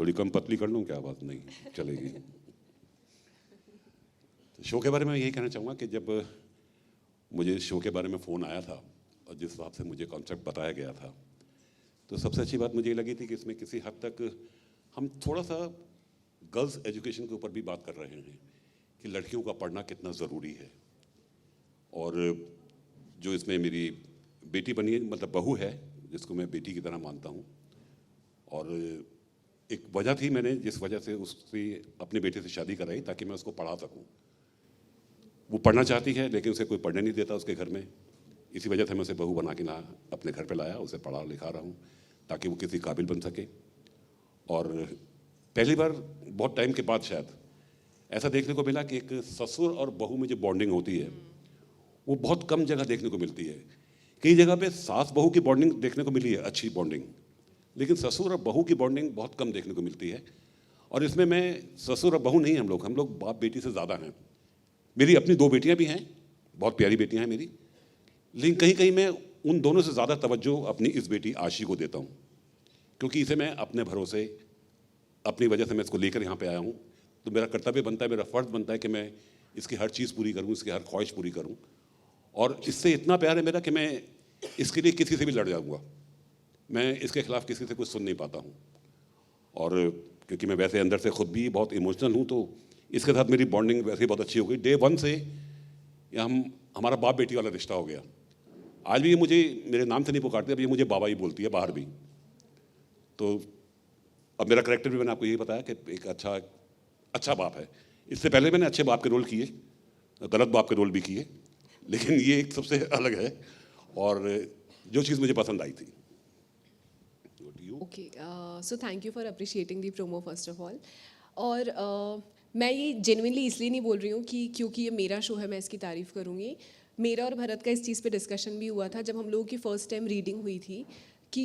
थोड़ी कम पतली कर लूँ क्या, बात नहीं चलेगी। तो शो के बारे में यही कहना चाहूँगा कि जब मुझे शो के बारे में फ़ोन आया था और जिस हिसाब से मुझे कॉन्सेप्ट बताया गया था, तो सबसे अच्छी बात मुझे ये लगी थी कि इसमें किसी हद तक हम थोड़ा सा गर्ल्स एजुकेशन के ऊपर भी बात कर रहे हैं कि लड़कियों का पढ़ना कितना ज़रूरी है। और जो इसमें मेरी बेटी बनी है, मतलब बहू है, जिसको मैं बेटी की तरह मानता हूँ, और एक वजह थी मैंने जिस वजह से उससे अपने बेटे से शादी कराई ताकि मैं उसको पढ़ा सकूँ। वो पढ़ना चाहती है लेकिन उसे कोई पढ़ने नहीं देता उसके घर में, इसी वजह से मैं उसे बहू बना के ना अपने घर पे लाया, उसे पढ़ा लिखा रहा हूँ ताकि वो किसी काबिल बन सके। और पहली बार बहुत टाइम के बाद शायद ऐसा देखने को मिला कि एक ससुर और बहू में जो बॉन्डिंग होती है वो बहुत कम जगह देखने को मिलती है। कई जगह पे सास बहू की बॉन्डिंग देखने को मिली है, अच्छी बॉन्डिंग, लेकिन ससुर और बहू की बॉन्डिंग बहुत कम देखने को मिलती है। और इसमें मैं ससुर और बहू नहीं, हम लोग बाप बेटी से ज़्यादा हैं। मेरी अपनी 2 बेटियां भी हैं, बहुत प्यारी बेटियां हैं मेरी, लेकिन कहीं कहीं मैं उन दोनों से ज़्यादा तवज्जो अपनी इस बेटी आशी को देता हूँ, क्योंकि इसे मैं अपने भरोसे, अपनी वजह से मैं इसको लेकर यहाँ पे आया हूँ। तो मेरा कर्तव्य बनता है, मेरा फ़र्ज़ बनता है कि मैं इसकी हर चीज़ पूरी करूँ, इसकी हर ख्वाहिश पूरी करूँ। और इससे इतना प्यार है मेरा कि मैं इसके लिए किसी से भी लड़ जाऊँगा। मैं इसके खिलाफ किसी से कुछ सुन नहीं पाता हूँ। और क्योंकि मैं वैसे अंदर से खुद भी बहुत इमोशनल हूँ, तो इसके साथ मेरी बॉन्डिंग वैसे ही बहुत अच्छी हो गई। डे 1 से हमारा बाप बेटी वाला रिश्ता हो गया। आज भी ये मुझे मेरे नाम से नहीं पुकारती, अब ये मुझे बाबा ही बोलती है बाहर भी। तो अब मेरा करैक्टर भी मैंने आपको यही बताया कि एक अच्छा बाप है। इससे पहले मैंने अच्छे बाप के रोल किए, गलत बाप के रोल भी किए, लेकिन ये एक सबसे अलग है और जो चीज़ मुझे पसंद आई थी। Okay, so thank you for appreciating the promo first of all. और मैं ये जेन्युइनली इसलिए नहीं बोल रही हूँ कि क्योंकि ये मेरा शो है मैं इसकी तारीफ़ करूँगी। मेरा और भरत का इस चीज़ पे डिस्कशन भी हुआ था जब हम लोगों की फ़र्स्ट टाइम रीडिंग हुई थी कि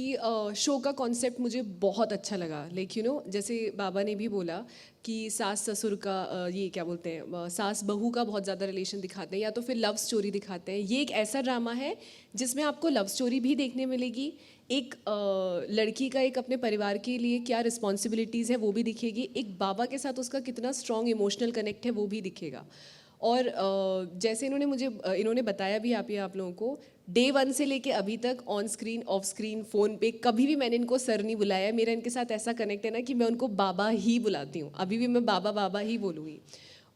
शो का कॉन्सेप्ट मुझे बहुत अच्छा लगा। लाइक यू नो, जैसे बाबा ने भी बोला कि सास ससुर का ये क्या बोलते हैं, सास बहू का बहुत ज़्यादा रिलेशन दिखाते हैं या तो फिर लव स्टोरी दिखाते हैं। ये एक ऐसा ड्रामा है जिसमें आपको लव स्टोरी भी देखने मिलेगी, एक लड़की का एक अपने परिवार के लिए क्या रिस्पॉन्सिबिलिटीज़ है वो भी दिखेगी, एक बाबा के साथ उसका कितना स्ट्रॉन्ग इमोशनल कनेक्ट है वो भी दिखेगा। और जैसे इन्होंने बताया भी आप लोगों को, डे 1 से लेके अभी तक on screen, of screen, phone पे कभी भी मैंने इनको सर नहीं बुलाया। मेरा इनके साथ ऐसा कनेक्ट है ना कि मैं उनको बाबा ही बुलाती हूँ, अभी भी मैं बाबा बाबा ही बोलूँगी।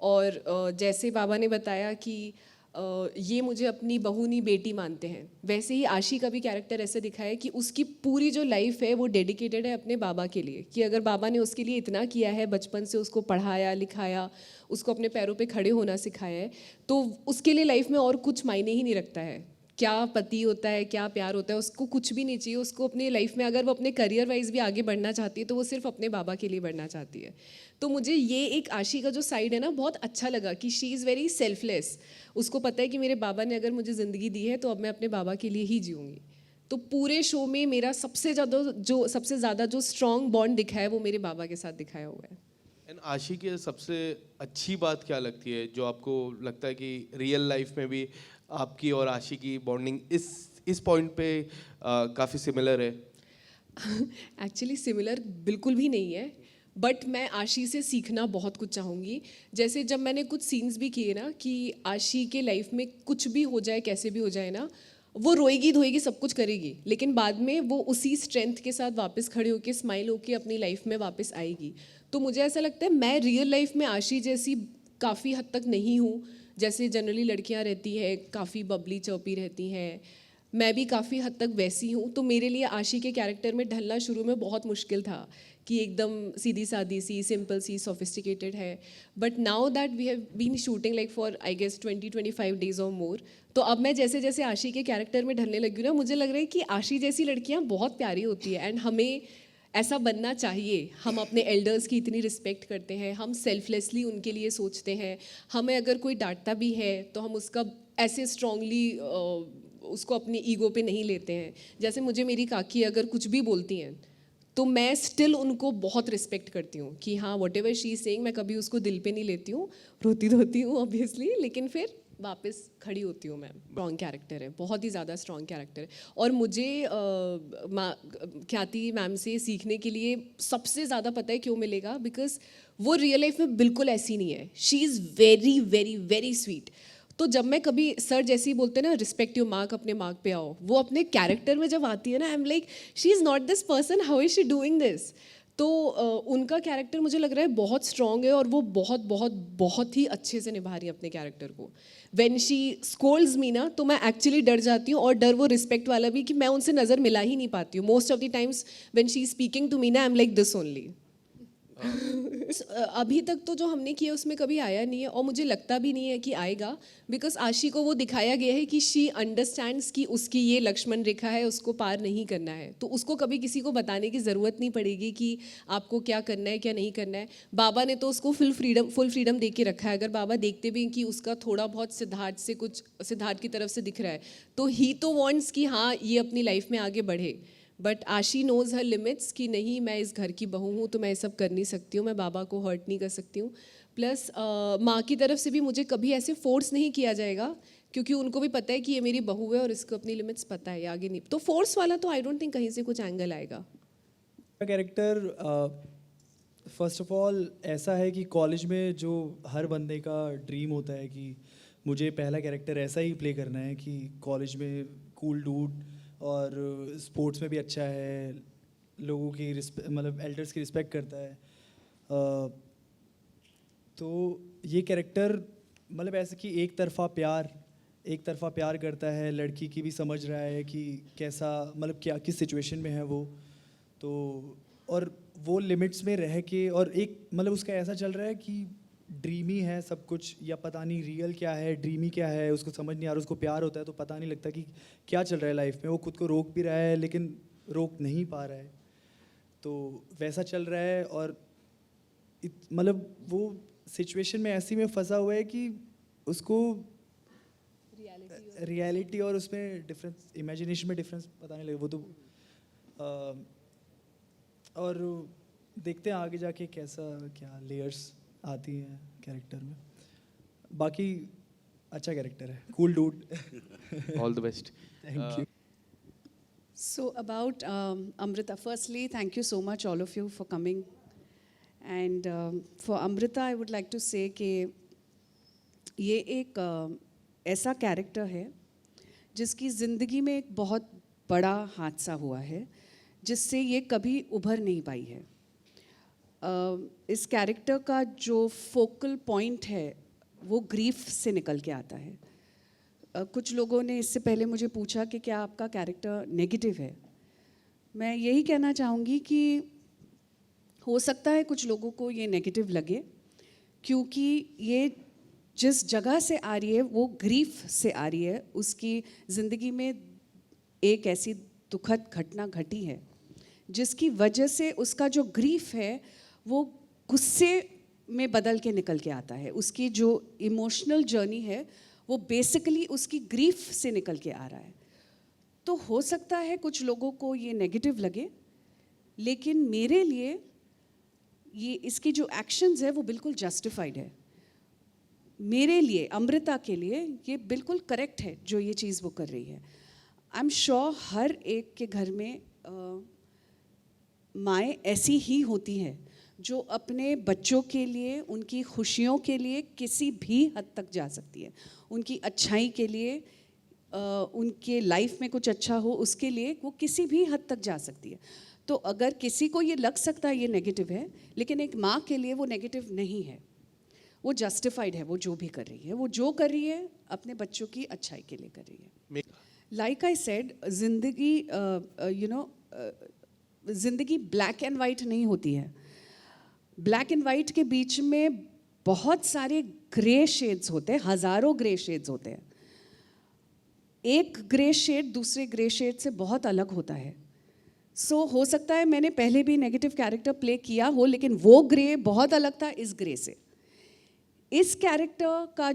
और जैसे बाबा ने बताया कि ये मुझे अपनी बहू नहीं बेटी मानते हैं, वैसे ही आशी का भी कैरेक्टर ऐसे दिखाया है कि उसकी पूरी जो लाइफ है वो डेडिकेटेड है अपने बाबा के लिए, कि अगर बाबा ने उसके लिए इतना किया है, बचपन से उसको पढ़ाया लिखाया, उसको अपने पैरों पे खड़े होना सिखाया है, तो उसके लिए लाइफ में और कुछ मायने ही नहीं रखता है। क्या पति होता है, क्या प्यार होता है, उसको कुछ भी नहीं चाहिए। उसको अपनी लाइफ में अगर वो अपने करियर वाइज भी आगे बढ़ना चाहती है तो वो सिर्फ अपने बाबा के लिए बढ़ना चाहती है। तो मुझे ये एक आशी का जो साइड है ना बहुत अच्छा लगा कि शी इज़ वेरी सेल्फलेस। उसको पता है कि मेरे बाबा ने अगर मुझे ज़िंदगी दी है तो अब मैं अपने बाबा के लिए ही जीऊँगी। तो पूरे शो में मेरा सबसे ज़्यादा जो स्ट्रॉन्ग बॉन्ड दिखा है वो मेरे बाबा के साथ दिखाया हुआ है। एंड आशी की सबसे अच्छी बात क्या लगती है, जो आपको लगता है कि रियल लाइफ में भी आपकी और आशी की बॉन्डिंग इस पॉइंट पे काफ़ी सिमिलर है? एक्चुअली सिमिलर बिल्कुल भी नहीं है, बट मैं आशी से सीखना बहुत कुछ चाहूँगी। जैसे जब मैंने कुछ सीन्स भी किए ना कि आशी के लाइफ में कुछ भी हो जाए, कैसे भी हो जाए ना, वो रोएगी धोएगी सब कुछ करेगी, लेकिन बाद में वो उसी स्ट्रेंथ के साथ वापस खड़े होकर स्माइल होकर अपनी लाइफ में वापस आएगी। तो मुझे ऐसा लगता है मैं रियल लाइफ में आशी जैसी काफ़ी हद तक नहीं हूँ। जैसे जनरली लड़कियाँ रहती है, काफ़ी बबली चौपी रहती हैं, मैं भी काफ़ी हद तक वैसी हूँ। तो मेरे लिए आशी के कैरेक्टर में ढलना शुरू में बहुत मुश्किल था कि एकदम सीधी सादी सी, सिंपल सी, सोफिस्टिकेटेड है। But now that we have been shooting like for I guess 20-25 days और मोर, तो अब मैं जैसे जैसे आशी के कैरेक्टर में ढलने लगी हूँ ना, मुझे लग रहा है कि आशी जैसी लड़कियाँ बहुत प्यारी होती है एंड हमें ऐसा बनना चाहिए। हम अपने एल्डर्स की इतनी रिस्पेक्ट करते हैं, हम सेल्फलेसली उनके लिए सोचते हैं, हमें अगर कोई डांटता भी है तो हम उसका ऐसे स्ट्रांगली उसको अपनी ईगो पे नहीं लेते हैं। जैसे मुझे मेरी काकी अगर कुछ भी बोलती हैं तो मैं स्टिल उनको बहुत रिस्पेक्ट करती हूँ कि हाँ what ever she is saying, मैं कभी उसको दिल पे नहीं लेती हूँ, रोती धोती हूँ ऑब्वियसली, लेकिन फिर वापस खड़ी होती हूँ मैम। स्ट्रॉन्ग कैरेक्टर है, बहुत ही ज़्यादा स्ट्रॉन्ग कैरेक्टर है। और मुझे ख्याति मैम से सीखने के लिए सबसे ज़्यादा पता है क्यों मिलेगा, बिकॉज वो रियल लाइफ में बिल्कुल ऐसी नहीं है। She is very very very sweet. तो जब मैं कभी सर जैसे ही बोलते हैं ना रिस्पेक्ट योर मार्क, अपने मार्क पे आओ, वो अपने कैरेक्टर में जब आती है ना, I am like she is not this person, how is she doing this. तो उनका कैरेक्टर मुझे लग रहा है बहुत स्ट्रॉन्ग है और वो बहुत बहुत बहुत ही अच्छे से निभा रही है अपने कैरेक्टर को। व्हेन शी स्कोल्ड्स मी ना, तो मैं एक्चुअली डर जाती हूँ, और डर वो रिस्पेक्ट वाला भी कि मैं उनसे नज़र मिला ही नहीं पाती हूँ। Most of the times when she is speaking to me ना, I am like this only. अभी तक तो जो हमने किया उसमें कभी आया नहीं है, और मुझे लगता भी नहीं है कि आएगा, बिकॉज आशी को वो दिखाया गया है कि शी अंडरस्टैंड्स कि उसकी ये लक्ष्मण रेखा है, उसको पार नहीं करना है। तो उसको कभी किसी को बताने की ज़रूरत नहीं पड़ेगी कि आपको क्या करना है क्या नहीं करना है। बाबा ने तो उसको फुल फ्रीडम दे के रखा है। अगर बाबा देखते भी हैं कि उसका थोड़ा बहुत सिद्धार्थ की तरफ से दिख रहा है, तो ही तो वांट्स कि हाँ ये अपनी लाइफ में आगे बढ़े। बट आशी नोज़ हर लिमिट्स कि नहीं, मैं इस घर की बहू हूँ तो मैं ये सब कर नहीं सकती हूँ, मैं बाबा को हर्ट नहीं कर सकती हूँ। प्लस माँ की तरफ से भी मुझे कभी ऐसे फोर्स नहीं किया जाएगा, क्योंकि उनको भी पता है कि ये मेरी बहू है और इसको अपनी लिमिट्स पता है, ये आगे नहीं। तो फोर्स वाला तो आई डोंट थिंक कहीं से कुछ एंगल आएगा। कैरेक्टर फर्स्ट ऑफ ऑल ऐसा है कि कॉलेज में जो हर बंदे का ड्रीम होता है कि मुझे पहला कैरेक्टर ऐसा ही प्ले करना है कि कॉलेज में कूल डूड और स्पोर्ट्स में भी अच्छा है, लोगों की मतलब एल्डर्स की रिस्पेक्ट करता है। तो ये कैरेक्टर मतलब ऐसे कि एक तरफ़ा प्यार करता है, लड़की की भी समझ रहा है कि कैसा मतलब क्या किस सिचुएशन में है वो, तो और वो लिमिट्स में रह के, और एक मतलब उसका ऐसा चल रहा है कि ड्रीमी है सब कुछ, या पता नहीं रियल क्या है ड्रीमी क्या है, उसको समझ नहीं आ रहा। उसको प्यार होता है तो पता नहीं लगता कि क्या चल रहा है लाइफ में। वो खुद को रोक भी रहा है लेकिन रोक नहीं पा रहा है, तो वैसा चल रहा है। और मतलब वो सिचुएशन में ऐसी में फंसा हुआ है कि उसको रियलिटी और उसमें डिफरेंस, इमेजिनेशन में डिफरेंस पता नहीं लगे वो तो। और देखते हैं आगे जाके कैसा क्या लेयर्स आती हैं कैरेक्टर में। बाकी अच्छा कैरेक्टर है, cool dude. All the best. Thank you. So about Amrita, firstly, thank you so much all of you for coming. And for Amrita, I would like to say कि ये एक ऐसा कैरेक्टर है जिसकी ज़िंदगी में एक बहुत बड़ा हादसा हुआ है, जिससे ये कभी उभर नहीं पाई है। इस कैरेक्टर का जो फोकल पॉइंट है वो ग्रीफ से निकल के आता है। कुछ लोगों ने इससे पहले मुझे पूछा कि क्या आपका कैरेक्टर नेगेटिव है। मैं यही कहना चाहूँगी कि हो सकता है कुछ लोगों को ये नेगेटिव लगे, क्योंकि ये जिस जगह से आ रही है वो ग्रीफ से आ रही है। उसकी ज़िंदगी में एक ऐसी दुखद घटना घटी है जिसकी वजह से उसका जो ग्रीफ है वो गुस्से में बदल के निकल के आता है। उसकी जो इमोशनल जर्नी है वो बेसिकली उसकी ग्रीफ से निकल के आ रहा है। तो हो सकता है कुछ लोगों को ये नेगेटिव लगे, लेकिन मेरे लिए ये इसकी जो एक्शंस है वो बिल्कुल जस्टिफाइड है। मेरे लिए, अमृता के लिए ये बिल्कुल करेक्ट है जो ये चीज़ वो कर रही है। आई एम श्योर हर एक के घर में माएँ ऐसी ही होती हैं जो अपने बच्चों के लिए, उनकी खुशियों के लिए किसी भी हद तक जा सकती है। उनकी अच्छाई के लिए, उनके लाइफ में कुछ अच्छा हो उसके लिए वो किसी भी हद तक जा सकती है। तो अगर किसी को ये लग सकता है ये नेगेटिव है, लेकिन एक माँ के लिए वो नेगेटिव नहीं है, वो जस्टिफाइड है। वो जो भी कर रही है, वो जो कर रही है अपने बच्चों की अच्छाई के लिए कर रही है। लाइक आई सेड, ज़िंदगी ज़िंदगी ब्लैक एंड वाइट नहीं होती है। ब्लैक एंड वाइट के बीच में बहुत सारे ग्रे शेड्स होते हैं, हज़ारों ग्रे शेड्स होते हैं। एक ग्रे शेड दूसरे ग्रे शेड से बहुत अलग होता है। सो हो सकता है मैंने पहले भी नेगेटिव कैरेक्टर प्ले किया हो, लेकिन वो ग्रे बहुत अलग था इस ग्रे से। इस कैरेक्टर का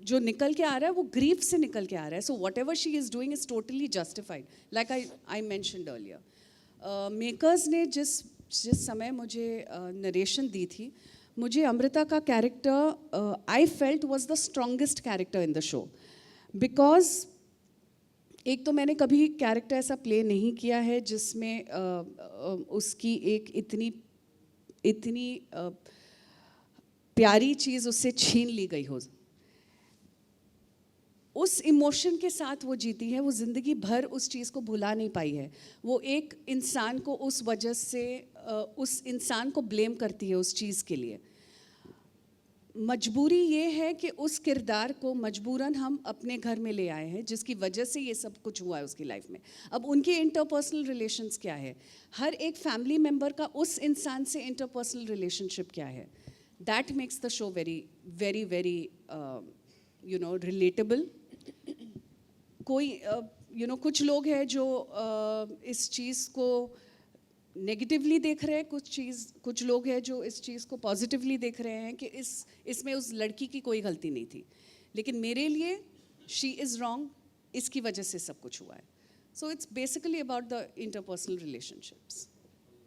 जो निकल के आ रहा है वो ग्रीफ से निकल के आ रहा है। So what ever she is doing is totally justified, like I mentioned earlier. Makers ने जिस समय मुझे नरेशन दी थी, मुझे अमृता का character I felt was the strongest character in the show, because एक तो मैंने कभी कैरेक्टर ऐसा प्ले नहीं किया है जिसमें उसकी एक इतनी प्यारी चीज़ उससे छीन ली गई हो। उस इमोशन के साथ वो जीती है, वो ज़िंदगी भर उस चीज़ को भुला नहीं पाई है। वो एक इंसान को उस वजह से उस इंसान को ब्लेम करती है उस चीज़ के लिए। मजबूरी ये है कि उस किरदार को मजबूरन हम अपने घर में ले आए हैं, जिसकी वजह से ये सब कुछ हुआ है उसकी लाइफ में। अब उनके इंटरपर्सनल रिलेशंस क्या है, हर एक फैमिली मेम्बर का उस इंसान से इंटरपर्सनल रिलेशनशिप क्या है, that makes the show very very very you know relatable. कोई कुछ लोग हैं जो इस चीज़ को नेगेटिवली देख रहे हैं, कुछ लोग हैं जो इस चीज़ को पॉजिटिवली देख रहे हैं कि इसमें उस लड़की की कोई गलती नहीं थी, लेकिन मेरे लिए शी इज़ रॉन्ग, इसकी वजह से सब कुछ हुआ है। So it's basically about the interpersonal relationships.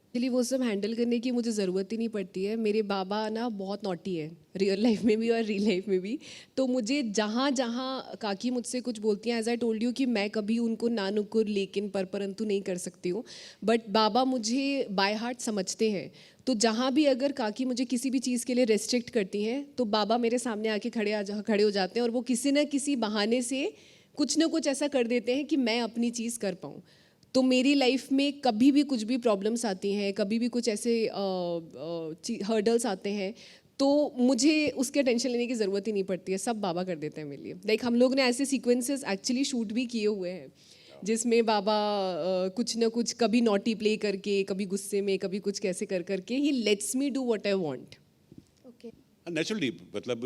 Actually वो सब हैंडल करने की मुझे ज़रूरत ही नहीं पड़ती है। मेरे बाबा ना बहुत नॉटी है, रियल लाइफ में भी और रियल लाइफ में भी। तो मुझे जहाँ जहाँ काकी मुझसे कुछ बोलती हैं, एज आई टोल्ड यू कि मैं कभी उनको ना नुकुर लेकिन परंतु नहीं कर सकती हूँ, बट बाबा मुझे बाय हार्ट समझते हैं। तो जहाँ भी अगर काकी मुझे किसी भी चीज़ के लिए रेस्ट्रिक्ट करती हैं तो बाबा मेरे सामने आके खड़े हो जाते हैं और वो किसी न किसी बहाने से कुछ ना कुछ ऐसा कर देते हैं कि मैं अपनी चीज़ कर पाऊँ। तो मेरी लाइफ में कभी भी कुछ भी प्रॉब्लम्स आती हैं, कभी भी कुछ ऐसे हर्डल्स आते हैं, तो मुझे उसके टेंशन लेने की ज़रूरत ही नहीं पड़ती है, सब बाबा कर देते हैं मेरे लिए। लाइक हम लोग ने ऐसे सीक्वेंसेस एक्चुअली शूट भी किए हुए हैं जिसमें बाबा कुछ ना कुछ कभी नॉटी प्ले करके, कभी गुस्से में, कभी कुछ कैसे कर करके ही let's me do what I want. Okay, naturally मतलब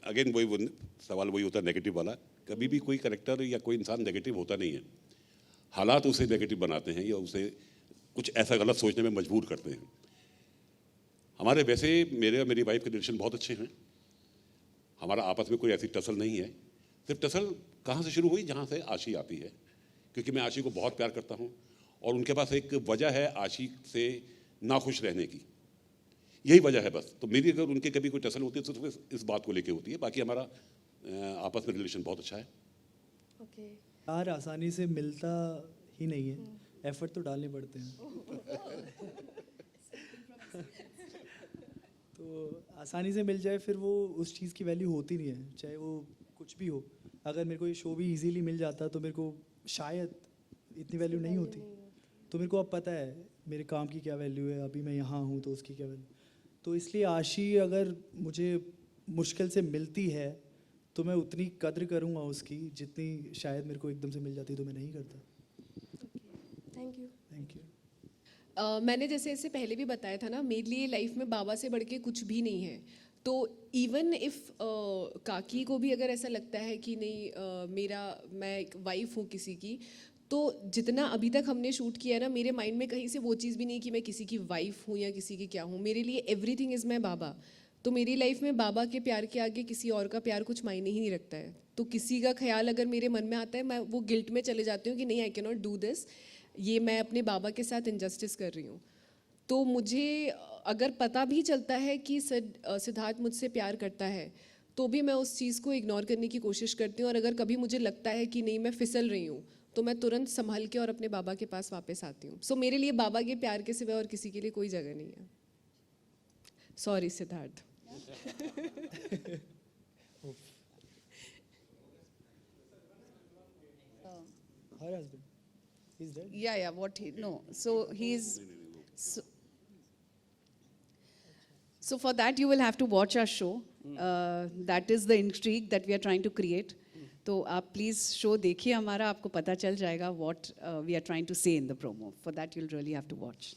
अगेन वही सवाल वही होता है नेगेटिव वाला। कभी भी कोई कैरेक्टर या कोई इंसान नेगेटिव होता नहीं है, हालात उसे नेगेटिव बनाते हैं या उसे कुछ ऐसा गलत सोचने में मजबूर करते हैं। हमारे वैसे मेरे और मेरी वाइफ के रिलेशन बहुत अच्छे हैं, हमारा आपस में कोई ऐसी टसल नहीं है। सिर्फ टसल कहाँ से शुरू हुई, जहाँ से आशी आती है, क्योंकि मैं आशी को बहुत प्यार करता हूँ और उनके पास एक वजह है आशी से नाखुश रहने की, यही वजह है बस। तो मेरी अगर उनके कभी कोई टसल होती है तो इस बात को लेके होती है, बाकी हमारा आपस में रिलेशन बहुत अच्छा है। ओके। यार आसानी से मिलता ही नहीं है, एफर्ट तो डालने पड़ते हैं। तो आसानी से मिल जाए फिर वो उस चीज़ की वैल्यू होती नहीं है, चाहे वो कुछ भी हो। अगर मेरे को ये शो भी इजीली मिल जाता तो मेरे को शायद इतनी वैल्यू नहीं होती। तो मेरे को अब पता है मेरे काम की क्या वैल्यू है, अभी मैं यहाँ हूँ तो उसकी क्या वैल्यू। तो इसलिए आशी अगर मुझे मुश्किल से मिलती है तो मैं उतनी कद्र करूँगा उसकी जितनी शायद मेरे को एकदम से मिल जाती तो मैं नहीं करता। Thank you. Thank you. मैंने जैसे इससे पहले भी बताया था ना, मेरे लिए लाइफ में बाबा से बढ़ के कुछ भी नहीं है। तो इवन इफ़ काकी को भी अगर ऐसा लगता है कि नहीं मैं एक वाइफ हूँ किसी की, तो जितना अभी तक हमने शूट किया है ना, मेरे माइंड में कहीं से वो चीज़ भी नहीं कि मैं किसी की वाइफ हूँ या किसी की क्या हूँ। मेरे लिए एवरीथिंग इज़ माई बाबा। तो मेरी लाइफ में बाबा के प्यार के आगे किसी और का प्यार कुछ मायने ही नहीं रखता है। तो किसी का ख्याल अगर मेरे मन में आता है, मैं वो गिल्ट में चले जाती हूँ कि नहीं, I can not do this, ये मैं अपने बाबा के साथ इनजस्टिस कर रही हूँ। तो मुझे अगर पता भी चलता है कि सिद्धार्थ मुझसे प्यार करता है, तो भी मैं उस चीज़ को इग्नोर करने की कोशिश करती हूँ। और अगर कभी मुझे लगता है कि नहीं मैं फिसल रही हूँ, तो मैं तुरंत संभल के और अपने बाबा के पास वापस आती हूँ। सो मेरे लिए बाबा के प्यार के सिवा और किसी के लिए कोई जगह नहीं है। Sorry Siddharth. Her husband, he's dead. Yeah, what he, no. So he's, so for that you will have to watch our show. That is the intrigue that we are trying to create. तो आप please show देखिए हमारा, आपको पता चल जाएगा what we are trying to say in the promo. For that you'll really have to watch.